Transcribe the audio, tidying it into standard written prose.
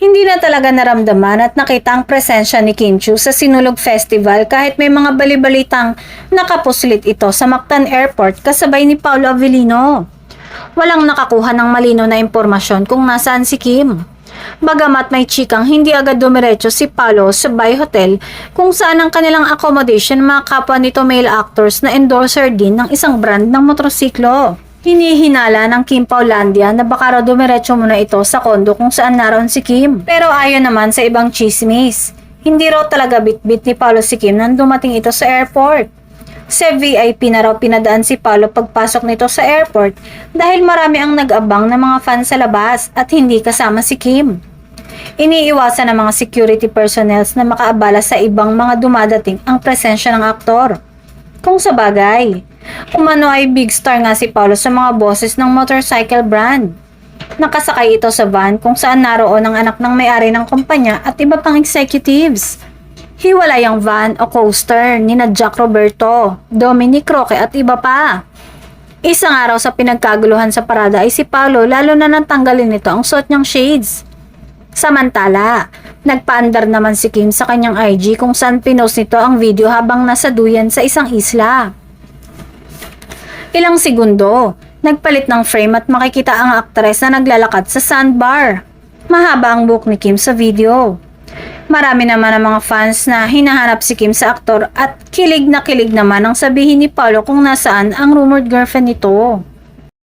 Hindi na talaga naramdaman at nakita ang presensya ni Kim Chiu sa Sinulog Festival kahit may mga balibalitang nakapuslit ito sa Mactan Airport kasabay ni Paolo Avellino. Walang nakakuha ng malinaw na impormasyon kung nasaan si Kim. Bagamat may chikang hindi agad dumiretso si Paolo sa Bay Hotel kung saan ang kanilang accommodation mga kapwa nito male actors na endorser din ng isang brand ng motorsiklo. Hinihinala ng Kim Paulandia na baka raw dumiretso muna ito sa kondo kung saan naroon si Kim. Pero ayon naman sa ibang chismis, hindi raw talaga bitbit ni Paolo si Kim nang dumating ito sa airport. Sa VIP na raw pinadaan si Paolo pagpasok nito sa airport dahil marami ang nag-abang na mga fans sa labas at hindi kasama si Kim. Iniiwasan ng mga security personnel na makaabala sa ibang mga dumadating ang presensya ng aktor. Kung sa bagay, umano ay big star nga si Paolo sa mga boses ng motorcycle brand. Nakasakay ito sa van kung saan naroon ang anak ng may-ari ng kumpanya at iba pang executives. Hiwalay ang van o coaster ni na Jack Roberto, Dominic Roque at iba pa. Isang araw sa pinagkaguluhan sa parada ay si Paolo lalo na nang tanggalin nito ang suot niyang shades. Samantala, nagpaandar naman si Kim sa kanyang IG kung saan pinost nito ang video habang nasa duyan sa isang isla. Ilang segundo, nagpalit ng frame at makikita ang aktres na naglalakad sa sandbar. Mahaba ang buhok ni Kim sa video. Marami naman ang mga fans na hinahanap si Kim sa aktor at kilig na kilig naman ang sabihin ni Paolo kung nasaan ang rumored girlfriend nito.